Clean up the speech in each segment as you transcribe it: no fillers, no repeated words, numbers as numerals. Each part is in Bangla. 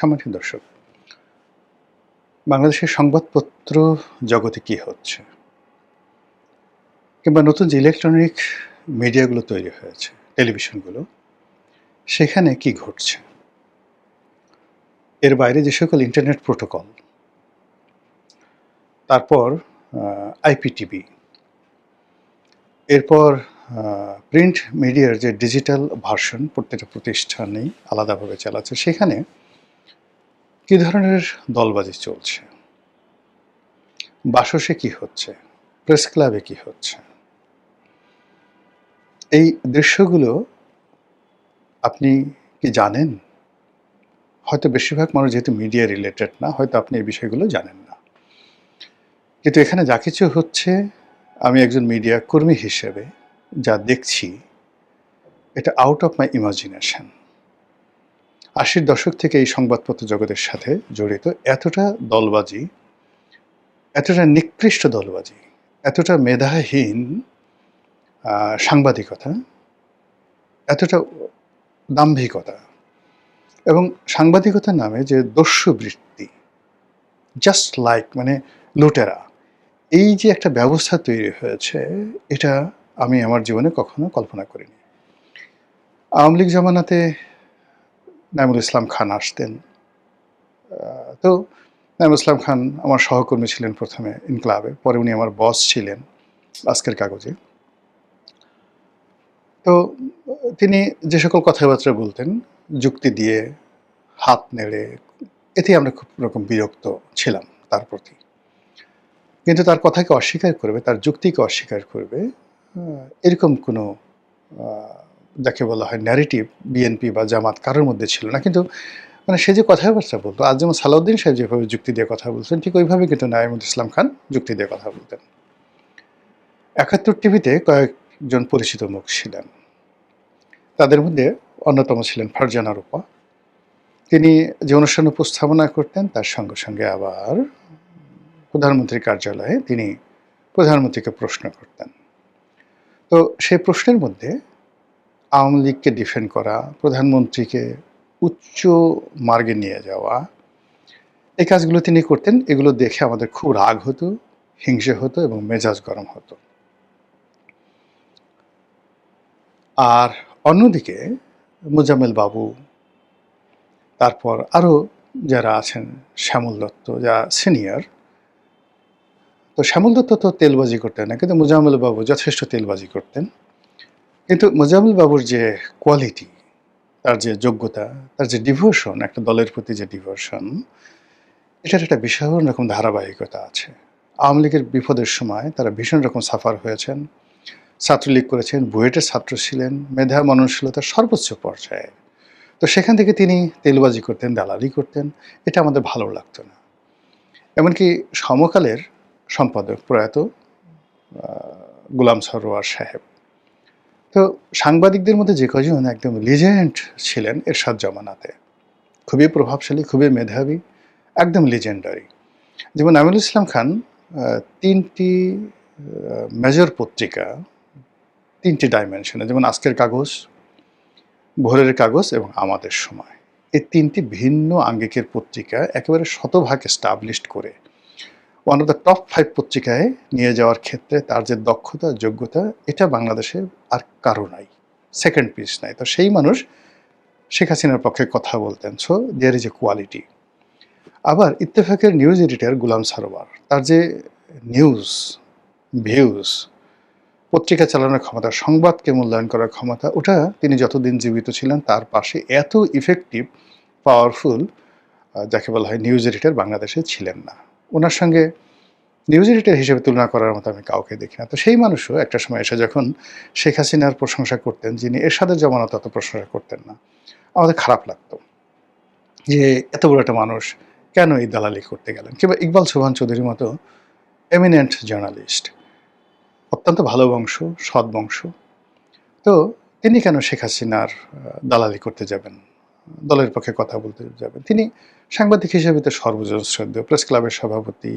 সম্মানিত দর্শক, বাংলাদেশের সংবাদপত্র জগতে কি হচ্ছে? কিংবা নতুন যে ইলেকট্রনিক মিডিয়াগুলো তৈরি হয়েছে, টেলিভিশনগুলো, সেখানে কি ঘটছে? এর বাইরে যে সকল ইন্টারনেট প্রোটোকল, তারপর আইপিটিভি, এরপর প্রিন্ট মিডিয়ার যে ডিজিটাল ভার্সন প্রত্যেকটা প্রতিষ্ঠানেই আলাদাভাবে চালাচ্ছে, সেখানে কী ধরনের দলবাজি চলছে? বাসসে কি হচ্ছে? প্রেস ক্লাবে কি হচ্ছে? এই দৃশ্যগুলো আপনি কি জানেন? হয়তো বেশিরভাগ মানুষ যেহেতু মিডিয়া রিলেটেড না, হয়তো আপনি এই বিষয়গুলো জানেন না। কিন্তু এখানে যা কিছু হচ্ছে, আমি একজন মিডিয়া কর্মী হিসেবে যা দেখছি, এটা আউট অফ মাই ইমাজিনেশন। ৮০-র দশক থেকে এই সংবাদপত্র জগতের সাথে জড়িত এতটা দলবাজি, এতটা নিকৃষ্ট দলবাজি, এতটা মেধাহীন সাংবাদিকতা, এতটা দাম্ভিকতা এবং সাংবাদিকতার নামে যে দস্যুবৃত্তি, জাস্ট লাইক মানে লুটেরা, এই যে একটা ব্যবস্থা তৈরি হয়েছে, এটা আমি আমার জীবনে কখনো কল্পনা করিনি। আওয়ামী লীগ জমানাতে নাঈমুল ইসলাম খান আসতেন। তো নাঈমুল ইসলাম খান আমার সহকর্মী ছিলেন প্রথমে ইনকলাবে, পরে উনি আমার বস ছিলেন আজকের কাগজে। তো তিনি যে সকল কথাবার্তা বলতেন, যুক্তি দিয়ে, হাত নেড়ে, এতেই আমরা খুব রকম বিরক্ত ছিলাম তার প্রতি। কিন্তু তার কথাকে অস্বীকার করবে, তার যুক্তিকে অস্বীকার করবে, এরকম কোনো যাকে বলা হয় ন্যারেটিভ বিএনপি বা জামাত কারোর মধ্যে ছিল না। কিন্তু মানে সে যে কথাবার্তা বলতো, আজ যেমন সালাউদ্দিন সাহেব যেভাবে যুক্তি দিয়ে কথা বলতেন, ঠিক ওইভাবে কিন্তু নাঈমুল ইসলাম খান যুক্তি দিয়ে কথা বলতেন। ৭১ টিভিতে কয়েকজন পরিচিত মুখ ছিলেন। তাদের মধ্যে অন্যতম ছিলেন ফারজানা রূপা। তিনি যে অনুষ্ঠান উপস্থাপনা করতেন, তার সঙ্গে সঙ্গে আবার প্রধানমন্ত্রীর কার্যালয়ে তিনি প্রধানমন্ত্রীকে প্রশ্ন করতেন। তো সেই প্রশ্নের মধ্যে আওয়ামী লীগকে ডিফেন্ড করা, প্রধানমন্ত্রীকে উচ্চ মার্গে নিয়ে যাওয়া, এই কাজগুলো তিনি করতেন। এগুলো দেখে আমাদের খুব রাগ হতো, হিংসে হতো এবং মেজাজ গরম হতো। আর অন্যদিকে মোজাম্মেল বাবু, তারপর আরও যারা আছেন, শ্যামল দত্ত যা সিনিয়র, তো শ্যামল দত্ত তো তেলবাজি করতেন না, কিন্তু মোজাম্মেল বাবু যথেষ্ট তেলবাজি করতেন। কিন্তু মোজাম্মেল বাবুর যে কোয়ালিটি, তার যে যোগ্যতা, তার যে ডিভোশন, একটা দলের প্রতি যে ডিভোশন, এটার একটা ভীষণ রকম ধারাবাহিকতা আছে। আওয়ামী লীগের বিপদের সময় তারা ভীষণ রকম সাফার হয়েছেন, ছাত্রলীগ করেছেন, বুয়েটের ছাত্র ছিলেন, মেধা মননশীলতার সর্বোচ্চ পর্যায়ে। তো সেখান থেকে তিনি তেলবাজি করতেন, দালালি করতেন, এটা আমাদের ভালো লাগতো না। এমনকি সমকালের সম্পাদক প্রয়াত গোলাম সরোয়ার সাহেব, তো সাংবাদিকদের মধ্যে যে কজন একদম লিজেন্ড ছিলেন এরশাদ জমানাতে, খুবই প্রভাবশালী, খুবই মেধাবী, একদম লিজেন্ডারি। যেমন আমিনুল ইসলাম খান ৩টি মেজর পত্রিকা, ৩টি ডাইমেনশনে, যেমন আজকের কাগজ, ভোরের কাগজ এবং আমাদের সময়, এই ৩টি ভিন্ন আঙ্গিকের পত্রিকা একেবারে শতভাগ এস্টাবলিশড করে ওয়ান অফ দ্য টপ 5 পত্রিকায় নিয়ে যাওয়ার ক্ষেত্রে তার যে দক্ষতা, যোগ্যতা, এটা বাংলাদেশে আর কারো নাই, সেকেন্ড পিস নাই। তো সেই মানুষ শেখ হাসিনার পক্ষে কথা বলতেন। So there is a quality. আবার ইত্তেফাকের নিউজ এডিটর গোলাম সারোয়ার, তার যে নিউজ, ভিউজ, পত্রিকা চালানোর ক্ষমতা, সংবাদকে মূল্যায়ন করার ক্ষমতা, ওটা তিনি যতদিন জীবিত ছিলেন তার পাশে এত ইফেক্টিভ, পাওয়ারফুল যাকে বলা হয় নিউজ এডিটর বাংলাদেশে ছিলেন না। ওনার সঙ্গে নিউজ এডিটর হিসেবে তুলনা করার মতো আমি কাউকে দেখি না। তো সেই মানুষও একটা সময় এসে যখন শেখ হাসিনার প্রশংসা করতেন, যিনি এরশাদের জমানাতে অত প্রশংসা করতেন না, আমাদের খারাপ লাগতো যে এত বড় একটা মানুষ কেন এই দালালি করতে গেলেন। কিংবা ইকবাল সোবহান চৌধুরীর মতো এমিনেন্ট জার্নালিস্ট, অত্যন্ত ভালো বংশ, সৎ বংশ, তো তিনি কেন শেখ হাসিনার দালালি করতে যাবেন, দলের পক্ষে কথা বলতে যাবেন? তিনি সাংবাদিক হিসেবে তো সর্বজন শ্রদ্ধেয়, প্রেস ক্লাবের সভাপতি,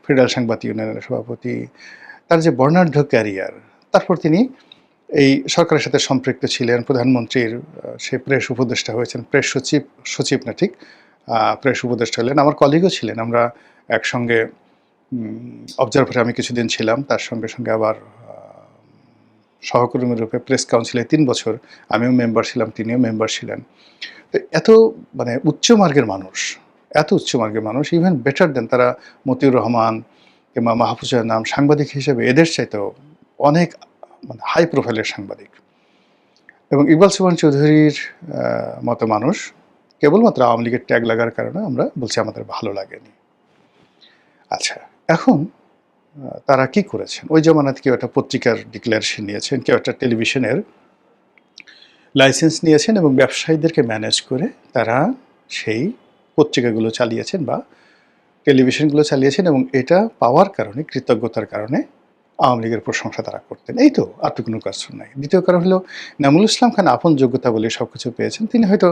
ফেডারেল সাংবাদিক ইউনিয়নের সভাপতি, তার যে বর্ণাঢ্য ক্যারিয়ার, তারপর তিনি এই সরকারের সাথে সম্পৃক্ত ছিলেন, প্রধানমন্ত্রীর সে প্রেস উপদেষ্টা হয়েছেন, প্রেস সচিব, সচিব না ঠিক, প্রেস উপদেষ্টা হলেন, আমার কলিগও ছিলেন। আমরা একসঙ্গে অবজারভারে আমি কিছুদিন ছিলাম, তার সঙ্গে সঙ্গে আবার সহকর্মী রূপে প্রেস কাউন্সিলে ৩ বছর আমিও মেম্বার ছিলাম, তিনিও মেম্বার ছিলেন। তো এত মানে উচ্চ মার্গের মানুষ, এত উচ্চ মার্গের মানুষ, ইভেন বেটার দেন তারা মতিউর রহমান কিংবা মাহফুজের নাম সাংবাদিক হিসেবে এদের চাইতেও অনেক মানে হাই প্রোফাইলের সাংবাদিক। এবং ইকবাল সুবহান চৌধুরীর মতো মানুষ কেবলমাত্র আওয়ামী লীগের ট্যাগ লাগার কারণে আমরা বলছি আমাদের ভালো লাগেনি। আচ্ছা, এখন তারা কি করেছেন? ওই জামানাতে কেউ একটা পত্রিকার ডিক্লারেশন নিয়েছেন, কেউ একটা টেলিভিশনের লাইসেন্স নিয়েছেন এবং ব্যবসায়ীদেরকে ম্যানেজ করে তারা সেই পত্রিকাগুলো চালিয়েছেন বা টেলিভিশনগুলো চালিয়েছেন, এবং এটা পাওয়ার কারণে, কৃতজ্ঞতার কারণে আওয়ামী লীগের প্রশংসা তারা করতেন। এই তো, আর তো কোনো কাজ নাই। দ্বিতীয় কারণ হলো নামুল ইসলাম খান আপন যোগ্যতা বলে সব কিছু পেয়েছেন। তিনি হয়তো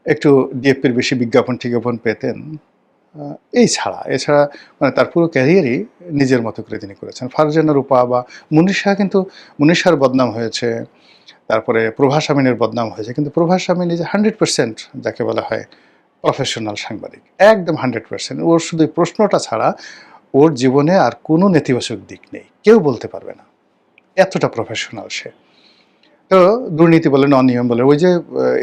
একটু ডিএফপির বেশি বিজ্ঞাপন পেতেন। এছাড়া মানে তার পুরো ক্যারিয়ারই নিজের মতো করে তিনি করেছেন। ফারজানা রূপা বা মুনির শাহ, কিন্তু মুনির শাহর বদনাম হয়েছে, তারপরে প্রভাস আমিনের বদনাম হয়েছে, কিন্তু প্রভাস আমিন ইজ 100% যাকে বলা হয় প্রফেশনাল সাংবাদিক, একদম 100%। ওর শুধু প্রশ্নটা ছাড়া ওর জীবনে আর কোনো নেতিবাচক দিক নেই, কেউ বলতে পারবে না, এতটা প্রফেশনাল সে। তো দুর্নীতি বলেন, অনিয়ম বলে, ওই যে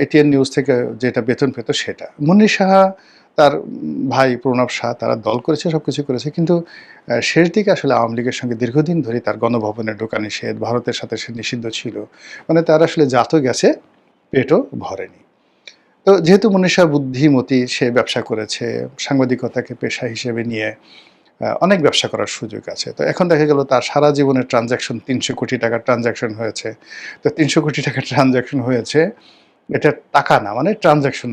এটিএন নিউজ থেকে যেটা বেতন পেত সেটা। মুন্নি সাহা, তার ভাই প্রণব শাহ, তারা দল করেছে, সব কিছু করেছে, কিন্তু শেষ দিকে আসলে আওয়ামী লীগের সঙ্গে দীর্ঘদিন ধরে তার গণভবনে ঢোকা নিষেধ, ভারতের সাথে সে নিষিদ্ধ ছিল, মানে তার আসলে জাতও গেছে, পেটও ভরেনি। তো যেহেতু মুন্নি শাহ বুদ্ধিমতী, সে ব্যবসা করেছে, সাংবাদিকতাকে পেশা হিসেবে নিয়ে অনেক ব্যবসা করার সুযোগ আছে। তো এখন দেখা গেল তার সারা জীবনের ট্রানজ্যাকশন ৩০০ কোটি টাকার ট্রানজ্যাকশন হয়েছে। তো ৩০০ কোটি টাকার ট্রানজ্যাকশন হয়েছে, এটা টাকা না, মানে ট্রানজ্যাকশন,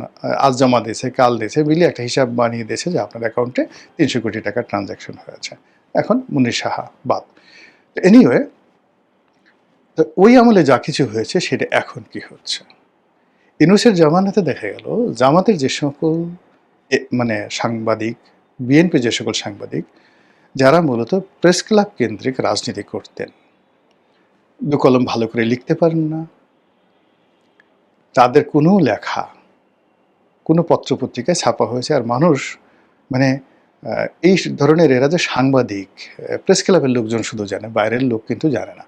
আজ জমা দিয়েছে, কাল দিয়েছে, মিলিয়ে একটা হিসাব বানিয়ে দিয়েছে যে আপনার অ্যাকাউন্টে ৩০০ কোটি টাকার ট্রানজ্যাকশন হয়েছে। এখন মুন্নি সাহা বাদ। তো এনিওয়ে, তো ওই আমলে যা কিছু হয়েছে সেটা এখন কি হচ্ছে? ইউনূসের জামানাতে দেখা গেল জামাতের যে সকল মানে সাংবাদিক, বিএনপি যে সকল সাংবাদিক যারা মূলত প্রেস ক্লাব কেন্দ্রিক রাজনীতি করতেন, দু কলম ভালো করে লিখতে পারেন না, তাদের কোনো লেখা কোনো পত্রপত্রিকায় ছাপা হয়েছে, আর মানুষ মানে এই ধরনের এরা যে সাংবাদিক, প্রেস ক্লাবের লোকজন শুধু জানে, বাইরের লোক কিন্তু জানে না।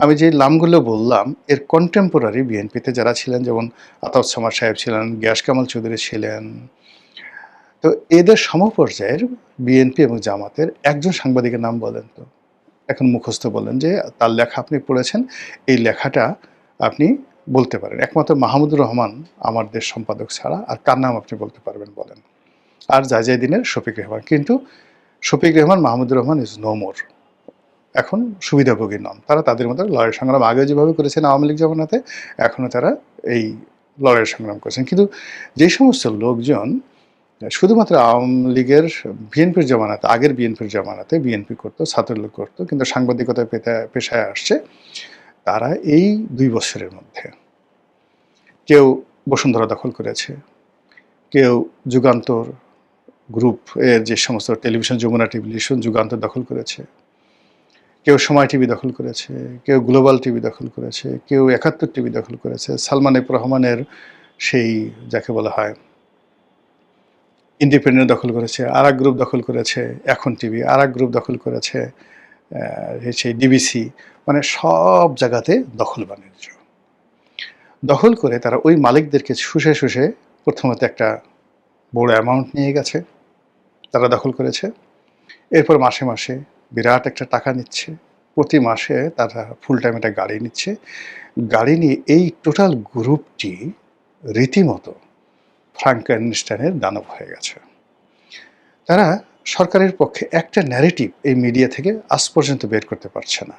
আমি যে নামগুলো বললাম এর কন্টেম্পোরারি বিএনপিতে যারা ছিলেন, যেমন আতাউস সামাদ সাহেব ছিলেন, গিয়াস কামাল চৌধুরী ছিলেন, তো এদের সমপর্যায়ের বিএনপি এবং জামাতের একজন সাংবাদিকের নাম বলেন তো, এখন মুখস্থ বলেন যে তার লেখা আপনি পড়েছেন, এই লেখাটা আপনি বলতে পারেন। একমাত্র মাহমুদুর রহমান আমার দেশ সম্পাদক ছাড়া আর কার নাম আপনি বলতে পারবেন বলেন? আর জায়দিনের শফিক রেহমান। কিন্তু Shafik Rehman, Mahmudur Rahman is no more, এখন সুবিধাভোগী নন। তারা তাদের মতো লড়াই সংগ্রাম আগে যেভাবে করেছেন আওয়ামী লীগ জামানাতে, এখনও তারা এই লড়াই সংগ্রাম করেছেন। কিন্তু যে সমস্ত লোকজন শুধুমাত্র আওয়ামী লীগের বিএনপির জামানাতে, আগের বিএনপির জামানাতে বিএনপি করতো, ছাত্রলীগ করতো, কিন্তু সাংবাদিকতায় পেশায় আসছে, তারা এই ২ বছরের মধ্যে কেউ বসুন্ধরা দখল করেছে, কেউ যুগান্তর গ্রুপ এর যে সমস্ত টেলিভিশন, যমুনা টেলিভিশন, যুগান্তর দখল করেছে, কেউ সময় টিভি দখল করেছে, কেউ গ্লোবাল টিভি দখল করেছে, কেউ ৭১ টিভি দখল করেছে, সালমান এফ রহমানের সেই যাকে বলা হয় ইন্ডিপেন্ডেন্ট দখল করেছে, আর এক গ্রুপ দখল করেছে এখন টিভি, আর এক গ্রুপ দখল করেছে সেই ডিবিসি, মানে সব জায়গাতে দখল বাণিজ্য। দখল করে তারা ওই মালিকদেরকে শুষে প্রথমত একটা বড় অ্যামাউন্ট নিয়ে গেছে, তারা দখল করেছে। এরপর মাসে মাসে বিরাট একটা টাকা নিচ্ছে, প্রতি মাসে তারা ফুল টাইম একটা গাড়ি নিচ্ছে। গাড়ি নিয়ে এই টোটাল গ্রুপটি রীতিমতো ফ্রাঙ্কেনস্টাইনের দানব হয়ে গেছে। তারা সরকারের পক্ষে একটা ন্যারেটিভ এই মিডিয়া থেকে আজ পর্যন্ত বের করতে পারছে না।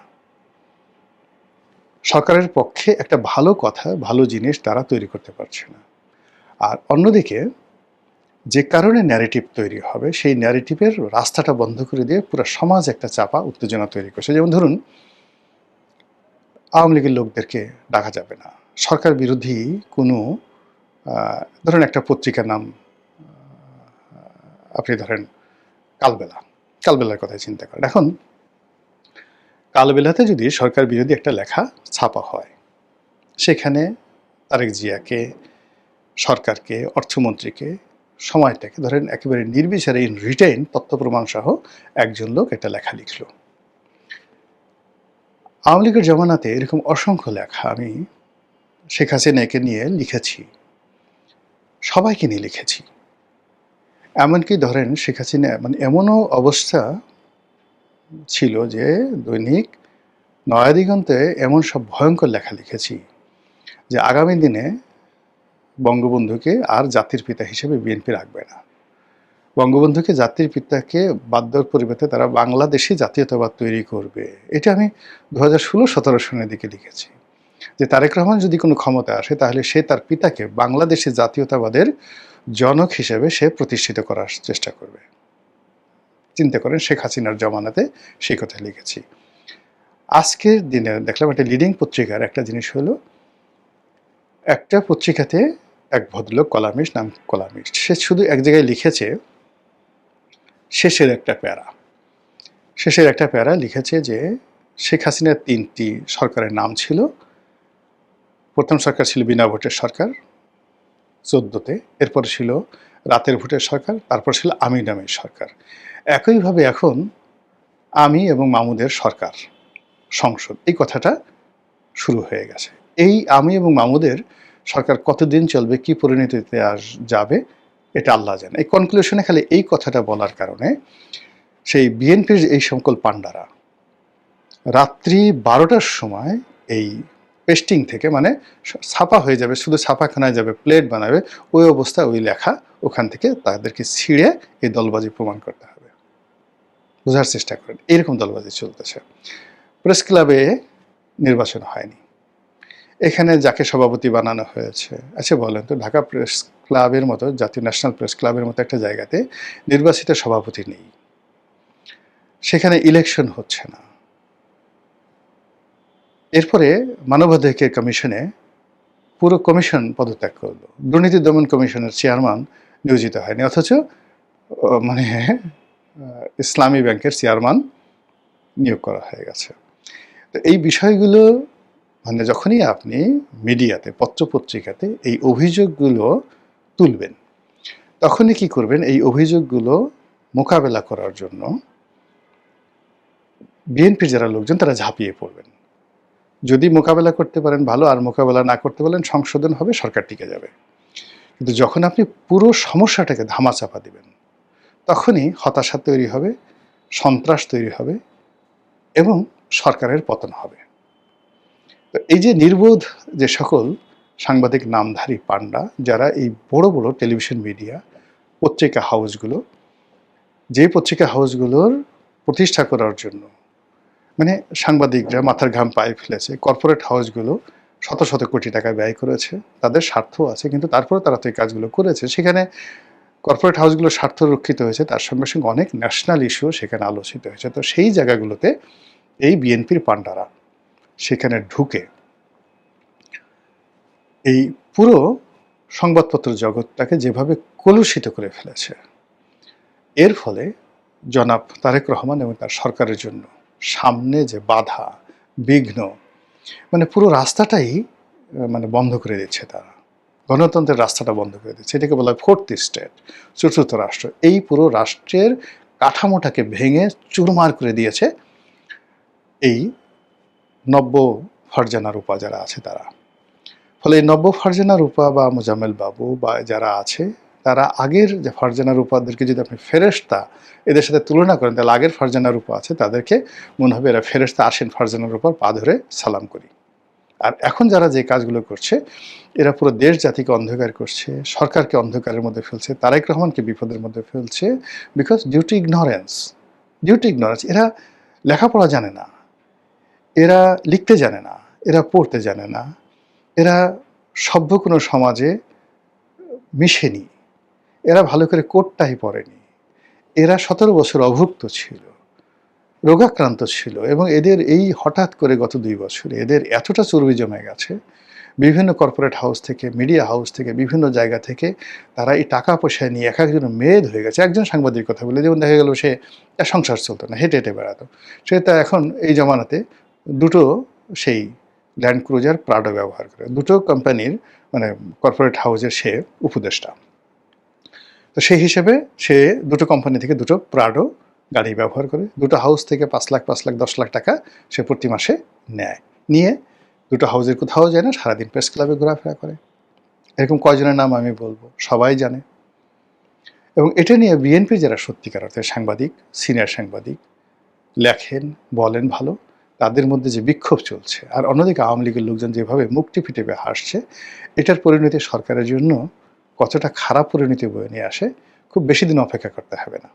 সরকারের পক্ষে একটা ভালো কথা, ভালো জিনিস তারা তৈরি করতে পারছে না। আর অন্যদিকে যে কারণে ন্যারেটিভ তৈরি হবে, সেই ন্যারেটিভের রাস্তাটা বন্ধ করে দিয়ে পুরো সমাজ একটা চাপা উত্তেজনা তৈরি করছে। যেমন ধরুন, আওয়ামী লীগের লোকদেরকে ডাকা যাবে না, সরকার বিরোধী কোনো ধরুন একটা পত্রিকার নাম আপনি ধরেন কালবেলার কথাই চিন্তা করেন। এখন কালবেলাতে যদি সরকার বিরোধী একটা লেখা ছাপা হয়, সেখানে তারেক জিয়াকে, সরকারকে, অর্থমন্ত্রীকে সময়টাকে ধরেন একেবারে নির্বিচারে ইন রিটেইন তথ্য প্রমাণ সহ একজন লোক একটা লেখা লিখল। আওয়ামী লীগের জমানাতে এরকম অসংখ্য লেখা আমি শেখ হাসিনাকে নিয়ে লিখেছি, সবাইকে নিয়ে লিখেছি। এমনকি ধরেন শেখ হাসিনা মানে এমনও অবস্থা ছিল যে দৈনিক নয়াদিগন্তে এমন সব ভয়ঙ্কর লেখা লিখেছি যে আগামী দিনে বঙ্গবন্ধুকে আর জাতির পিতা হিসেবে বিএনপি রাখবে না। বঙ্গবন্ধুকে জাতির পিতাকে বাদ দেওয়ার পরিবর্তে তারা বাংলাদেশি জাতীয়তাবাদ তৈরি করবে। এটা আমি 2016-17 সনের দিকে লিখেছি যে তারেক রহমান যদি কোনো ক্ষমতা আসে তাহলে সে তার পিতাকে বাংলাদেশি জাতীয়তাবাদের জনক হিসেবে সে প্রতিষ্ঠিত করার চেষ্টা করবে। চিন্তা করেন শেখ হাসিনার জমানাতে সেই কথা লিখেছি। আজকের দিনে দেখলাম একটা লিডিং পত্রিকার একটা জিনিস হলো, একটা পত্রিকাতে এক ভদ্রলোক কলামিস্ট, নাম কলামিস্ট, সে শুধু এক জায়গায় লিখেছে শেষের একটা প্যারা লিখেছে যে শেখ হাসিনার 3টি সরকারের নাম ছিল। প্রথম সরকার ছিল বিনা ভোটের সরকার 14তে, এরপর ছিল রাতের ভোটের সরকার, তারপর ছিল আমি নামের সরকার। একইভাবে এখন আমি এবং মামুদের সরকার সংসদ, এই কথাটা শুরু হয়ে গেছে। এই আমি এবং মামুদের সরকার কতদিন চলবে, কি পরিণতিতে যাবে, এটা আল্লাহ জানে। এই কনক্লুশনে খালি এই কথাটা বলার কারণে সেই বিএনপির এই সকল পান্ডারা রাত্রি 12টার সময় এই পেস্টিং থেকে মানে ছাপা হয়ে যাবে, শুধু ছাপাখানায় যাবে, প্লেট বানাবে, ওই অবস্থায় ওই লেখা ওখান থেকে তাদেরকে ছিঁড়ে এই দলবাজি প্রমাণ করতে হবে। বোঝার চেষ্টা করেন, এরকম দলবাজি চলতেছে। প্রেস ক্লাবে নির্বাচন হয়নি, এখানে যাকে সভাপতি বানানো হয়েছে, আচ্ছা বলেন তো, ঢাকা প্রেস ক্লাবের মতো, জাতীয় ন্যাশনাল প্রেস ক্লাবের মতো একটা জায়গাতে নির্বাচিত সভাপতি নেই, সেখানে ইলেকশন হচ্ছে না। এরপরে মানবাধিকার কমিশনে পুরো কমিশন পদত্যাগ করলো, দুর্নীতি দমন কমিশনের চেয়ারম্যান নিয়োজিত হয়নি, অথচ মানে ইসলামী ব্যাংকের চেয়ারম্যান নিয়োগ করা হয়ে গেছে। তো এই বিষয়গুলো মানে যখনই আপনি মিডিয়াতে, পত্রপত্রিকাতে এই অভিযোগগুলো তুলবেন, তখনই কি করবেন, এই অভিযোগগুলো মোকাবেলা করার জন্য বিএনপির যারা লোকজন তারা ঝাঁপিয়ে পড়বেন। যদি মোকাবেলা করতে পারেন ভালো, আর মোকাবেলা না করতে পারেন সংশোধন হবে, সরকার টিকে যাবে। কিন্তু যখন আপনি পুরো সমস্যাটাকে ধামাচাপা দিবেন, তখনই হতাশা তৈরি হবে, সন্ত্রাস তৈরি হবে এবং সরকারের পতন হবে। তো এই যে নির্বোধ যে সকল সাংবাদিক নামধারী পান্ডা যারা এই বড় বড় টেলিভিশন মিডিয়া, পত্রিকা হাউসগুলো, যে পত্রিকা হাউসগুলোর প্রতিষ্ঠা করার জন্য মানে সাংবাদিকরা মাথার ঘাম পায়ে ফেলেছে, কর্পোরেট হাউসগুলো শত শত কোটি টাকা ব্যয় করেছে, তাদের স্বার্থ আছে, কিন্তু তারপরে তারা তো এই কাজগুলো করেছে। সেখানে কর্পোরেট হাউসগুলোর স্বার্থ রক্ষিত হয়েছে, তার সঙ্গে সঙ্গে অনেক ন্যাশনাল ইস্যু সেখানে আলোচিত হয়েছে। তো সেই জায়গাগুলোতে এই বিএনপির পান্ডারা সেখানে ঢুকে এই পুরো সংবাদপত্র জগৎটাকে যেভাবে কলুষিত করে ফেলেছে, এর ফলে জনাব তারেক রহমান এবং তার সরকারের জন্য সামনে যে বাধা বিঘ্ন, মানে পুরো রাস্তাটাই মানে বন্ধ করে দিচ্ছে তারা, গণতন্ত্রের রাস্তাটা বন্ধ করে দিচ্ছে। এটাকে বলা হয় ফোর্থ স্টেট, চতুর্থ রাষ্ট্র। এই পুরো রাষ্ট্রের কাঠামোটাকে ভেঙে চুরমার করে দিয়েছে এই নব্য ফারজানা রূপা যারা আছে তারা। ফলে এই নব্য ফারজানা রূপা বা মোজাম্মেল বাবু বা যারা আছে, তারা আগের যে ফারজানা রূপাদেরকে যদি আপনি ফেরেশতা এদের সাথে তুলনা করেন, তাহলে আগের ফারজানা রূপা আছে তাদেরকে মনে হবে এরা ফেরেশতা, আসেন ফারজানা রূপার পা ধরে সালাম করি। আর এখন যারা যে কাজগুলো করছে, এরা পুরো দেশ জাতিকে অন্ধকার করছে, সরকারকে অন্ধকারের মধ্যে ফেলছে, তারেক রহমানকে বিপদের মধ্যে ফেলছে, বিকজ ডিউ টু ইগনোরেন্স। এরা লেখাপড়া জানে না, এরা লিখতে জানে না, এরা পড়তে জানে না, এরা সভ্য কোনো সমাজে মিশেনি, এরা ভালো করে কোটটাই পড়েনি, এরা 17 বছর অভুক্ত ছিল, রোগাক্রান্ত ছিল, এবং এদের এই হঠাৎ করে গত 2 বছরে এদের এতটা চর্বি জমে গেছে, বিভিন্ন কর্পোরেট হাউস থেকে, মিডিয়া হাউস থেকে, বিভিন্ন জায়গা থেকে তারা এই টাকা পয়সা নিয়ে এক একজন মেদ হয়ে গেছে। একজন সাংবাদিক কথা বলে, যেমন দেখা গেল সে সংসার চলতো না, হেঁটে হেঁটে বেড়াতো, সে তা এখন এই জমানাতে দুটো সেই ল্যান্ড ক্রুজার প্রাডো ব্যবহার করে, দুটো কোম্পানির মানে কর্পোরেট হাউসের সে উপদেষ্টা। তো সেই হিসেবে সে দুটো কোম্পানি থেকে দুটো প্রাডো গাড়ি ব্যবহার করে, দুটো হাউস থেকে 5 লাখ 5 লাখ 10 লাখ টাকা সে প্রতি মাসে নেয়। নিয়ে দুটো হাউসের কোথাও যায় না, সারাদিন প্রেস ক্লাবে ঘোরাফেরা করে। এরকম কয়জনের নাম আমি বলবো, সবাই জানে। এবং এটা নিয়ে বিএনপি যারা সত্যিকার অর্থে সাংবাদিক, সিনিয়র সাংবাদিক, লেখেন, বলেন ভালো, তাদের মধ্যে যে বিক্ষোভ চলছে, আর অন্যদিকে আওয়ামী লীগের লোকজন যেভাবে মুখ টিপে টিপে হাসছে, এটার পরিণতি সরকারের জন্য কতটা খারাপ পরিণতি বয়ে নিয়ে আসে, খুব বেশি দিন অপেক্ষা করতে হবে না।